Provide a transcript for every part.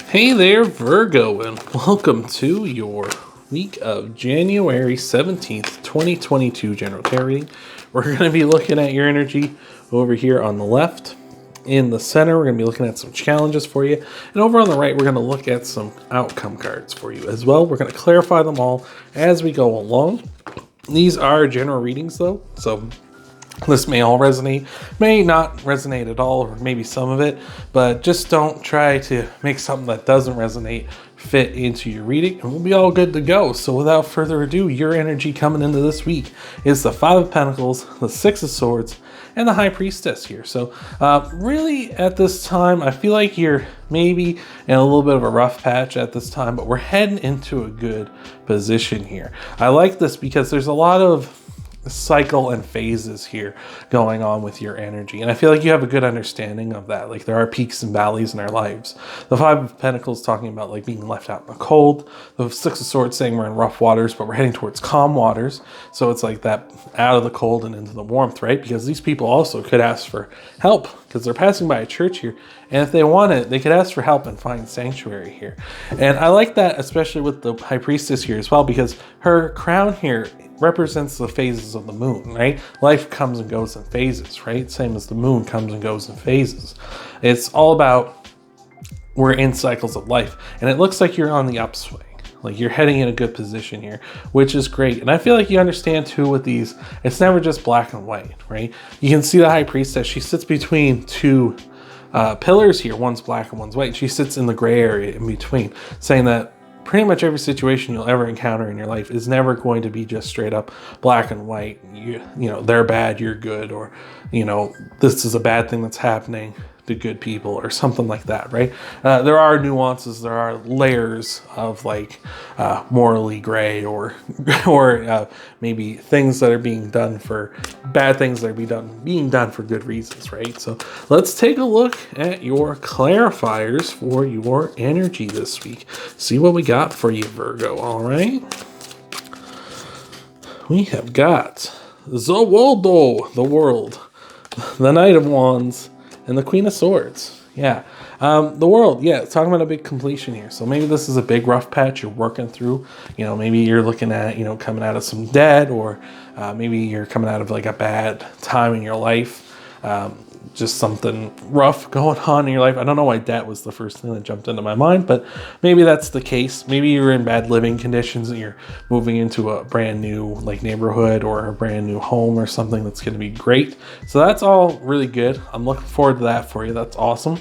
Hey there, Virgo, and welcome to your week of January 17th, 2022 general tarot reading. We're going to be looking at your energy over here on the left. In the center, we're going to be looking at some challenges for you. And over on the right, we're going to look at some outcome cards for you as well. We're going to clarify them all as we go along. These are general readings, though, so this may all resonate, may not resonate at all, or maybe some of it, but just don't try to make something that doesn't resonate fit into your reading, and we'll be all good to go. So without further ado, your energy coming into this week is the Five of Pentacles, the Six of Swords, and the High Priestess here. So really at this time, I feel like you're maybe in a little bit of a rough patch at this time, but we're heading into a good position here. I like this because there's a lot of cycle and phases here going on with your energy, and I feel like you have a good understanding of that. Like, there are peaks and valleys in our lives. The Five of Pentacles talking about like being left out in the cold. The Six of Swords saying we're in rough waters, but we're heading towards calm waters. So it's like that, out of the cold and into the warmth, right? Because these people also could ask for help because they're passing by a church here, and if they want it, they could ask for help and find sanctuary here. And I like that, especially with the High Priestess here as well, because her crown here represents the phases of the moon, right? Life comes and goes in phases, right? Same as the moon comes and goes in phases. It's all about, we're in cycles of life, and it looks like you're on the upswing. Like, you're heading in a good position here, which is great. And I feel like you understand too with these, it's never just black and white, right? You can see the High Priestess, she sits between two pillars here. One's black and one's white. She sits in the gray area in between, saying that pretty much every situation you'll ever encounter in your life is never going to be just straight up black and white. You know, they're bad, you're good, or, you know, this is a bad thing that's happening to good people or something like that, right? There are nuances, there are layers of like morally gray or maybe things that are being done for bad things that are being done for good reasons, right? So let's take a look at your clarifiers for your energy this week. See what we got for you, Virgo. All right, we have got the World, the Knight of Wands, and the Queen of Swords. Yeah. The World. Yeah. It's talking about a big completion here. So maybe this is a big rough patch you're working through. You know, maybe you're looking at, you know, coming out of some debt, or maybe you're coming out of like a bad time in your life. Just something rough going on in your life. I don't know why debt was the first thing that jumped into my mind, but maybe that's the case. Maybe you're in bad living conditions and you're moving into a brand new like neighborhood or a brand new home or something that's going to be great. So that's all really good. I'm looking forward to that for you. That's awesome.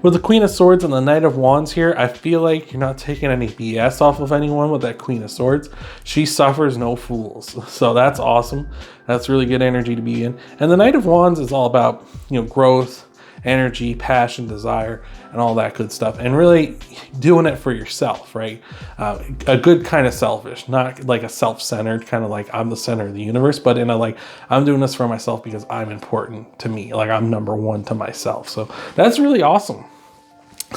With the Queen of Swords and the Knight of Wands here, I feel like you're not taking any BS off of anyone with that Queen of Swords. She suffers no fools. So that's awesome. That's really good energy to be in. And the Knight of Wands is all about, you know, growth, energy, passion, desire, and all that good stuff. And really doing it for yourself, right? A good kind of selfish, not like a self-centered kind of like I'm the center of the universe, but in a like, I'm doing this for myself because I'm important to me. Like, I'm number one to myself. So that's really awesome.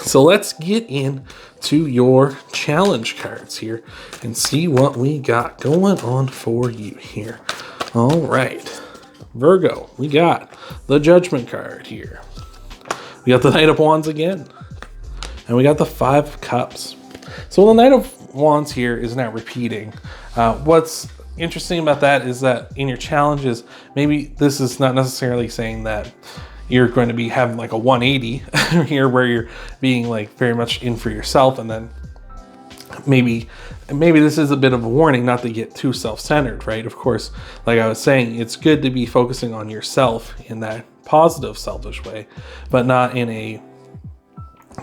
So let's get into your challenge cards here and see what we got going on for you here. All right, Virgo, we got the Judgment card here. We got the Knight of Wands again, and we got the Five of Cups. So the Knight of Wands here is not repeating. What's interesting about that is that in your challenges, maybe this is not necessarily saying that you're going to be having like a 180 here where you're being like very much in for yourself, and then maybe this is a bit of a warning not to get too self-centered, right? Of course, like I was saying, it's good to be focusing on yourself in that positive, selfish way, but not in a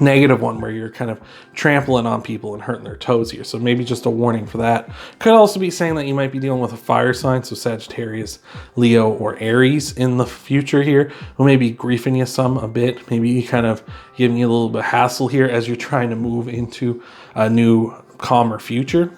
negative one where you're kind of trampling on people and hurting their toes here. So maybe just a warning for that. Could also be saying that you might be dealing with a fire sign, so Sagittarius, Leo, or Aries in the future here, who may be griefing you a bit, maybe kind of giving you a little bit of hassle here as you're trying to move into a new, calmer future.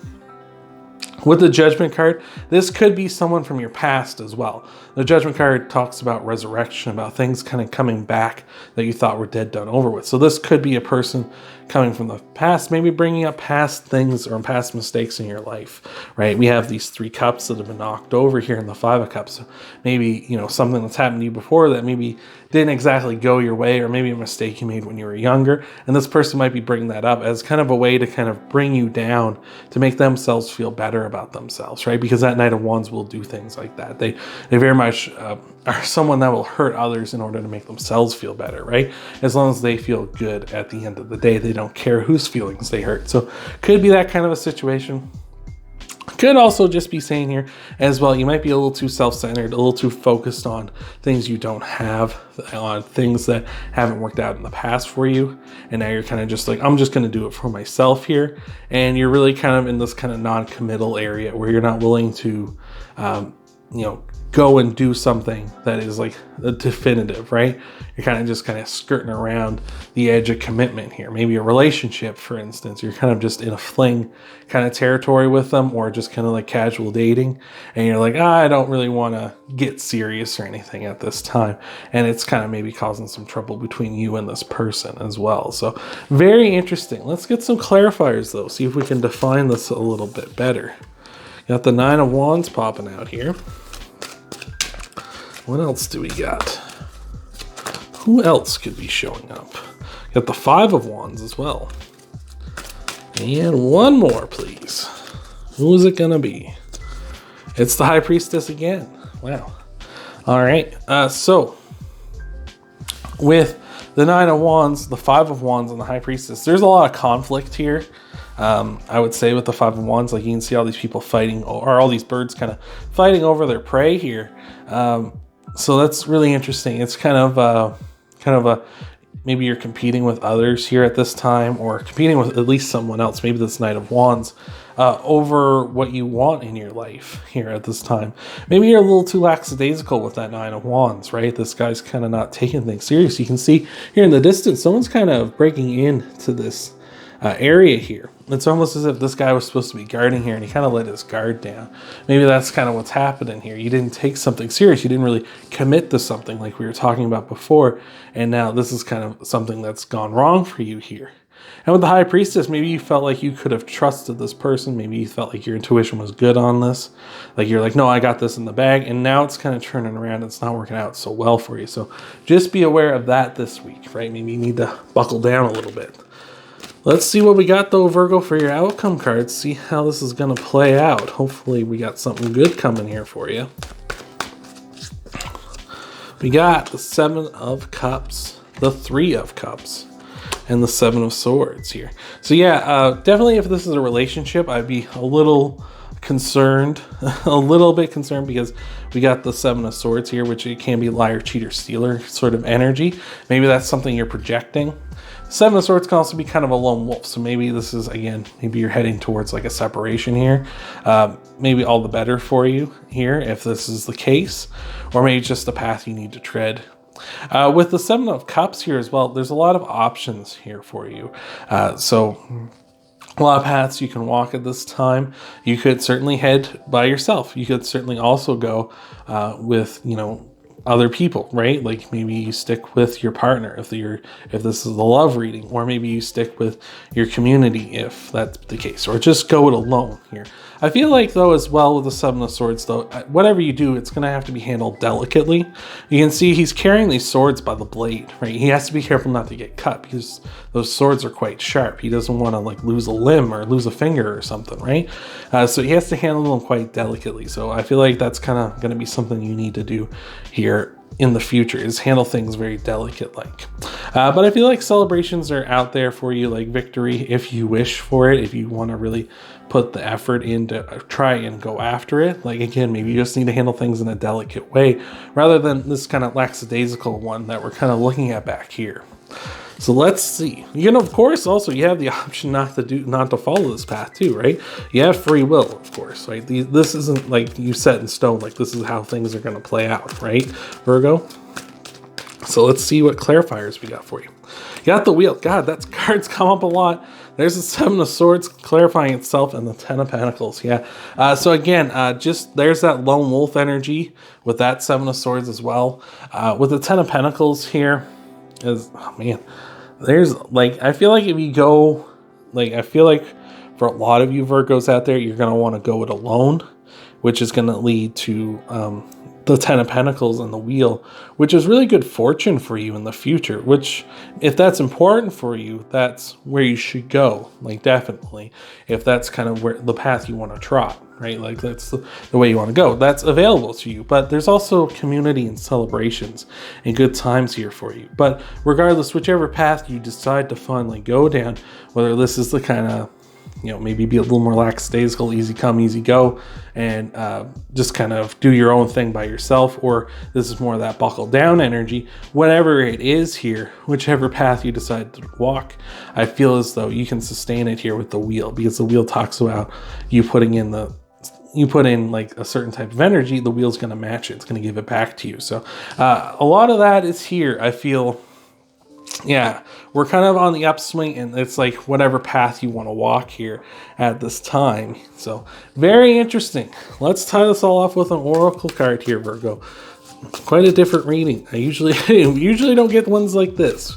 With the Judgment card, this could be someone from your past as well. The Judgment card talks about resurrection, about things kind of coming back that you thought were dead, done, over with. So this could be a person coming from the past, maybe bringing up past things or past mistakes in your life, right? We have these 3 cups that have been knocked over here in the 5 of cups. So maybe, you know, something that's happened to you before that maybe didn't exactly go your way, or maybe a mistake you made when you were younger. And this person might be bringing that up as kind of a way to kind of bring you down, to make themselves feel better about themselves, right? Because that Knight of Wands will do things like that. They very much are someone that will hurt others in order to make themselves feel better, right? As long as they feel good at the end of the day, they don't care whose feelings they hurt. So could be that kind of a situation. Could also just be saying here as well, you might be a little too self-centered, a little too focused on things you don't have, on things that haven't worked out in the past for you. And now you're kind of just like, I'm just going to do it for myself here. And you're really kind of in this kind of non-committal area where you're not willing to, you know, go and do something that is like a definitive, right? You're kind of skirting around the edge of commitment here. Maybe a relationship, for instance, you're kind of just in a fling kind of territory with them, or just kind of like casual dating. And you're like, I don't really want to get serious or anything at this time. And it's kind of maybe causing some trouble between you and this person as well. So very interesting. Let's get some clarifiers though. See if we can define this a little bit better. Got the 9 of Wands popping out here. What else do we got? Who else could be showing up? Got the 5 of Wands as well. And one more, please. Who is it going to be? It's the High Priestess again. Wow. All right. So with the 9 of Wands, the 5 of Wands, and the High Priestess, there's a lot of conflict here. I would say with the 5 of Wands, like you can see all these people fighting, or all these birds kind of fighting over their prey here. So that's really interesting. It's kind of a, maybe you're competing with others here at this time, or competing with at least someone else, maybe this Knight of Wands, over what you want in your life here at this time. Maybe you're a little too lackadaisical with that 9 of Wands, right? This guy's kind of not taking things serious. You can see here in the distance, someone's kind of breaking into this area here. It's almost as if this guy was supposed to be guarding here and he kind of let his guard down. Maybe that's kind of what's happening here. You didn't take something serious. You didn't really commit to something like we were talking about before. And now this is kind of something that's gone wrong for you here. And with the High Priestess, maybe you felt like you could have trusted this person. Maybe you felt like your intuition was good on this. Like you're like, no, I got this in the bag. And now it's kind of turning around. It's not working out so well for you. So just be aware of that this week, right? Maybe you need to buckle down a little bit. Let's see what we got though, Virgo, for your outcome cards. See how this is going to play out. Hopefully we got something good coming here for you. We got the 7 of Cups, the 3 of Cups, and the 7 of Swords here. So yeah, definitely if this is a relationship, I'd be a little concerned, a little bit concerned, because we got the 7 of Swords here, which it can be liar, cheater, stealer sort of energy. Maybe that's something you're projecting. 7 of Swords can also be kind of a lone wolf. So maybe this is, again, maybe you're heading towards like a separation here. Maybe all the better for you here if this is the case, or maybe just the path you need to tread. With the 7 of Cups here as well, there's a lot of options here for you. So a lot of paths you can walk at this time. You could certainly head by yourself. You could certainly also go with, you know, other people, right? Like maybe you stick with your partner if this is the love reading, or maybe you stick with your community if that's the case, or just go it alone here. I feel like though as well with the 7 of Swords though, whatever you do, it's going to have to be handled delicately. You can see he's carrying these swords by the blade, right? He has to be careful not to get cut because those swords are quite sharp. He doesn't want to like lose a limb or lose a finger or something, right? So he has to handle them quite delicately. So I feel like that's kind of going to be something you need to do here in the future, is handle things very delicate like. But I feel like celebrations are out there for you, like victory if you wish for it, if you want to really put the effort in to try and go after it. Like again, maybe you just need to handle things in a delicate way rather than this kind of lackadaisical one that we're kind of looking at back here. So let's see. You can, of course, also you have the option not to follow this path too, right? You have free will, of course, right? This isn't like you set in stone, like this is how things are going to play out, right, Virgo? So let's see what clarifiers we got for you. You got the Wheel. God, that card's come up a lot. There's the 7 of Swords clarifying itself, and the 10 of Pentacles. Yeah. So again, just there's that lone wolf energy with that 7 of Swords as well. With the 10 of Pentacles here, oh man, There's like, I feel like if you go, like, I feel like for a lot of you Virgos out there, you're going to want to go it alone, which is going to lead to the Ten of Pentacles and the Wheel, which is really good fortune for you in the future, which if that's important for you, that's where you should go. Like, definitely, if that's kind of where the path you want to trot, right? Like, that's the way you want to go, that's available to you. But there's also community and celebrations and good times here for you. But regardless, whichever path you decide to finally go down, whether this is the kind of, you know, maybe be a little more lackadaisical, easy come, easy go, and just kind of do your own thing by yourself, or this is more of that buckle down energy, whatever it is here, whichever path you decide to walk, I feel as though you can sustain it here with the Wheel, because the Wheel talks about you putting in like a certain type of energy, the Wheel's going to match it. It's going to give it back to you. So a lot of that is here. I feel, yeah, we're kind of on the upswing, and it's like whatever path you want to walk here at this time. So very interesting. Let's tie this all off with an oracle card here, Virgo. Quite a different reading. I usually don't get ones like this,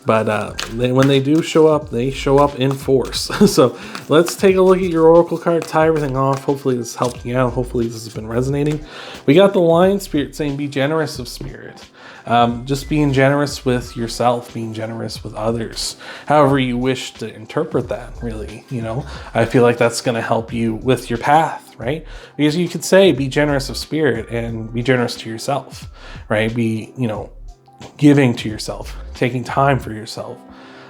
but when they do show up, they show up in force. So let's take a look at your oracle card, tie everything off. Hopefully this helped you out. Hopefully this has been resonating. We got the Lion Spirit saying, be generous of spirit. Just being generous with yourself, being generous with others, however you wish to interpret that, really, you know, I feel like that's going to help you with your path, right? Because you could say, be generous of spirit and be generous to yourself, right? Be, you know, giving to yourself, taking time for yourself,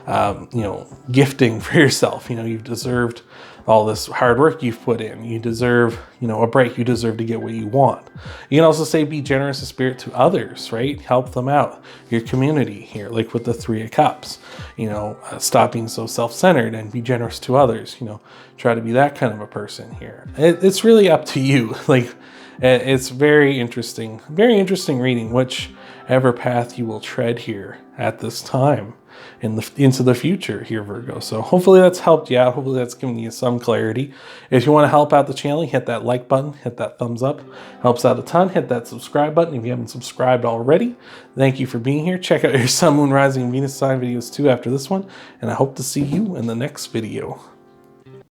you know, gifting for yourself. You know, you've deserved all this hard work you've put in. You deserve, you know, a break. You deserve to get what you want. You can also say, be generous of spirit to others, right? Help them out, your community here, like with the Three of Cups, you know, stop being so self-centered and be generous to others, you know, try to be that kind of a person here. It's really up to you. Like, it's very interesting reading, whichever path you will tread here at this time into the future here, Virgo. So hopefully that's helped you out. Hopefully that's given you some clarity. If you want to help out the channel, hit that like button, hit that thumbs up, helps out a ton. Hit that subscribe button if you haven't subscribed already. Thank you for being here. Check out your Sun, Moon, Rising, Venus sign videos too after this one, and I hope to see you in the next video.